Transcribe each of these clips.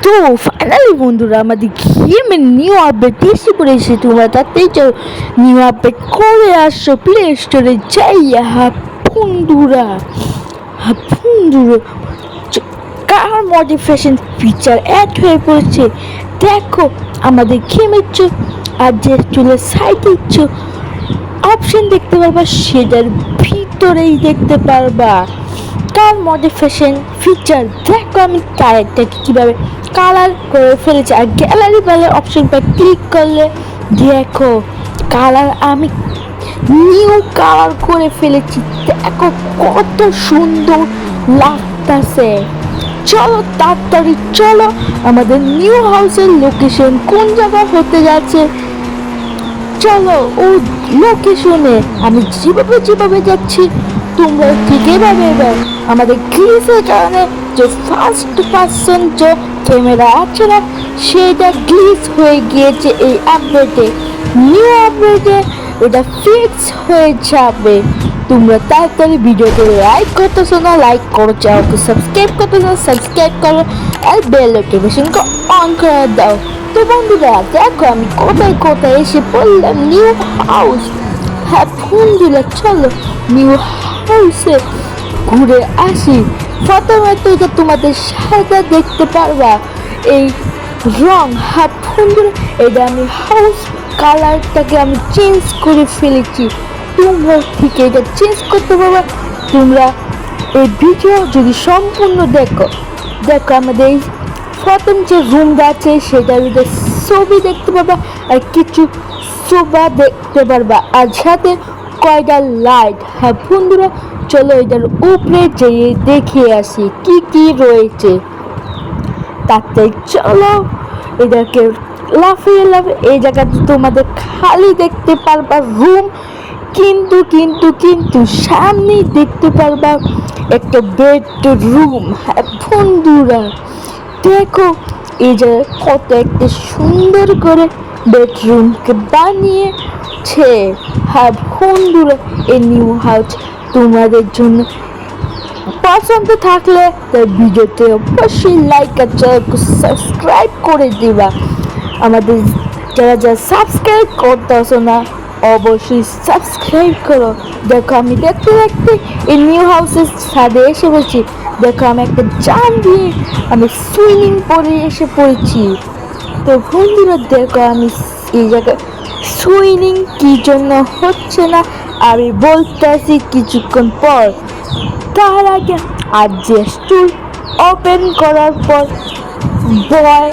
তো ফাইনালি বন্ধুরা আমাদের গেমের নিউ আপডেট এসে পড়েছে। তোমরা তাতেই চাও নিউ আপডেট করে আসো প্লে স্টোরে যাইয়া। বন্ধুরা কার মডিফিকেশন ফিচার অ্যাড হয়ে পড়েছে দেখো। আমাদের গেমের আর যে চুলের সাইডে অপশন দেখতে পারবা, সেটার ভিতরেই দেখতে পারবা কার মডিফিকেশন ফিচার। দেখো আমি ক্যারেক্টারকে কীভাবে কালার করে ফেলেছি, আর গ্যালারি বেলার অপশনটা ক্লিক করলে দেখো কালার আমি নিউ কালার করে ফেলেছি। দেখো কত সুন্দর লাগতেছে। চলো তাড়াতাড়ি চলো, আমাদের নিউ হাউসের লোকেশন কোন জায়গায় হতে যাচ্ছে চলো ও লোকেশনে আমি যেভাবে যাচ্ছি তোমরা ঠিক এভাবে এবার। আমাদের গ্লিচের কারণে যে ফার্স্ট পার্সন যে ক্যামেরা আছে না, সেটা গ্লিচ হয়ে গিয়েছে এই আপডেটে। নিউ আপডেটে ওটা ফিক্স হয়ে যাবে। তোমরা তাড়াতাড়ি ভিডিওতে লাইক করতেছো না, লাইক করো, চ্যানেলকে সাবস্ক্রাইব করতেছো না, সাবস্ক্রাইব করো, আর বেল নোটিফিকেশনকে অন করে দাও। তো বন্ধুরা দেখো আমি কোথায় এসে পড়লাম, নিউ হাউস। হ্যাঁ বন্ধুরা চলো নিউ হাউসে ঘুরে আসি। প্রথমে তো এটা তোমাদের সাদা দেখতে পারবা এই রং। হ্যাঁ বন্ধুরা এটা আমি হাউস কালারটাকে আমি চেঞ্জ করে ফেলেছি। তোমরা ঠিক এটা চেঞ্জ করতে পারবা। তোমরা এই ভিডিও যদি সম্পূর্ণ দেখো আমাদের এই প্রথম যে রুমটা আছে সেটার ভিতরে ছবি দেখতে পারবা, আর কিছু সোফা দেখতে পারবা, আর সাথে কয়টা লাইট। হ্যাঁ বন্ধুরা চলো এটার উপরে যেয়ে দেখে আসি কি রয়েছে। তাতে চলো এটাকে লাফিয়ে এই জায়গাতে তোমাদের খালি দেখতে পারবা রুম, কিন্তু সামনেই দেখতে পারবা একটা বেডরুম। হ্যাঁ বন্ধুরা দেখো এই যে কত একটা সুন্দর করে বেডরুমকে বানিয়েছে। হ্যাঁ বন্ধুরা এই নিউ হাউস তোমাদের জন্য পছন্দ থাকলে ভিডিওতে অবশ্যই লাইক আর চ্যানেলকে সাবস্ক্রাইব করে দিবা। আমাদের যারা সাবস্ক্রাইব করতেছো না অবশ্যই সাবস্ক্রাইব করো। দেখো আমি দেখতে এই নিউ হাউসের ছাদে এসে পড়েছি। দেখো আমি একটা জাম দিয়ে আমি সুইমিং করে এসে পড়েছি। তো বন্ধুরা দেখো আমি এই জায়গায় সুইমিং কি জন্য হচ্ছে না আমি বলতে আসি কিছুক্ষণ পর। তার আগে আর যে স্টুল ওপেন করার পর বয়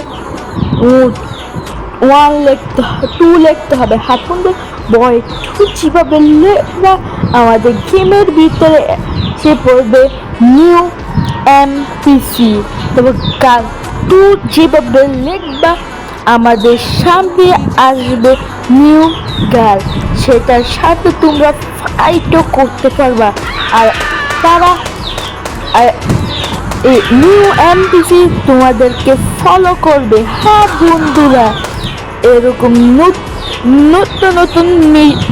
ওয়ান লিখতে হবে, টু লিখতে হবে। হাত বন্ধু বয় টু যেভাবে লেখবা আমাদের গেমের ভিতরে সে পড়বে নিউ এমপিসি। তবে গার্ল টু যেভাবে লিখবা আমাদের সামনে আসবে নিউ গার্ল। সেটার সাথে তোমরা ফাইটও করতে পারবা, আর তারা এই নিউ এমপিসি তোমাদেরকে ফলো করবে। হ্যাঁ বন্ধুরা এরকম নতুন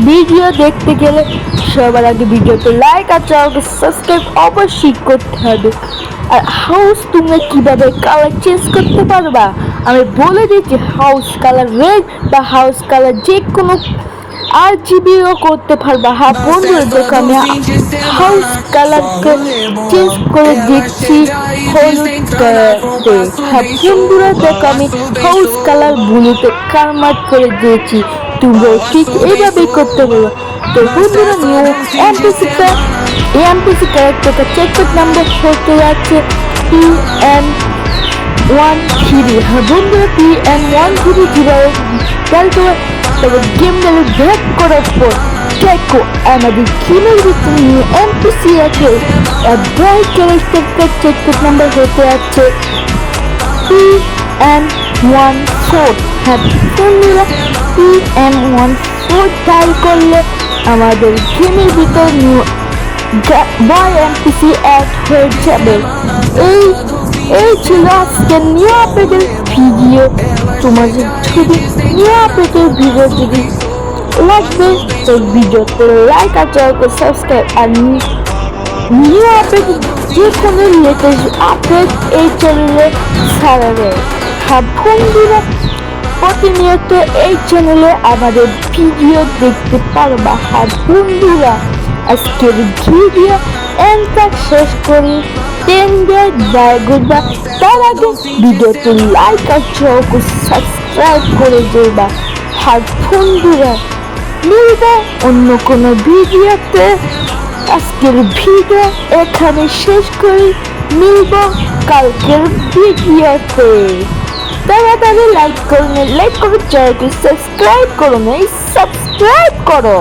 ভিডিও দেখতে গেলে সবার আগে ভিডিওতে লাইক আর চ্যানেলকে সাবস্ক্রাইব অবশ্যই করতে হবে। আর হাউস তোমরা কিভাবে কালার চেঞ্জ করতে পারবা আমি বলে দিচ্ছি। হাউস কালার রেড বা হাউস কালার যে কোনো RGBও করতে পারবা। হ্যাঁ বন্ধুরা দেখো আমি হাউস কালারকে চেঞ্জ করে দিচ্ছি হলুদ কালারে। হ্যাঁ বন্ধুরা দেখো আমি হাউস কালার ব্লুতে কনভার্ট করে দিয়েছি। তোমরা ঠিক এইভাবেই করতে পারো। তো বন্ধুরা নিউ এমপিসি ক্যারেক্টারটা চেক করতে নাম্বার হতে যাচ্ছে PM13। হ্যাঁ বন্ধুরা PM13 যেভাবে খেলতে হয় তবে গেম গেলে ব্যাক করার পর দেখো আমাদের গেমের ভিতরে নিউ এমপিসি আছে। আর বয় ক্যারেক্টারটা চেক করতে নাম্বার হতে যাচ্ছে PM14। হ্যাঁ বন্ধুরা PM14 ডায়াল করলে আমাদের গেমের ভিতর নিউ বয় এমপিসি অ্যাড হয়ে যাবে। এই ছিল আজকের নিউ আপডেটের ভিডিও। তোমাদের যদি নিউ আপডেটের ভিডিও যদি লাগবে তো ভিডিওতে লাইক আর চ্যানেলকে সাবস্ক্রাইব, আর নিউ আপডেট যে কোনো লেটেস্ট আপডেট এই চ্যানেলে ছাড়াবে। হ্যাঁ বন্ধুরা, প্রতিনিয়ত এই চ্যানেলে আমাদের ভিডিও দেখতে পারবা। হ্যাঁ বন্ধুরা, আজকের ভিডিও এন্টার শেষ করি। তার আগে ভিডিওতে লাইক আর সাবস্ক্রাইব করে দেবা। হ্যাঁ বন্ধুরা, মিলবে অন্য কোনো ভিডিওতে। আজকের ভিডিও এখানে শেষ করি, মিলব কালকের ভিডিওতে। তাড়াতাড়ি লাইক করো, চ্যানেলকে সাবস্ক্রাইব করো।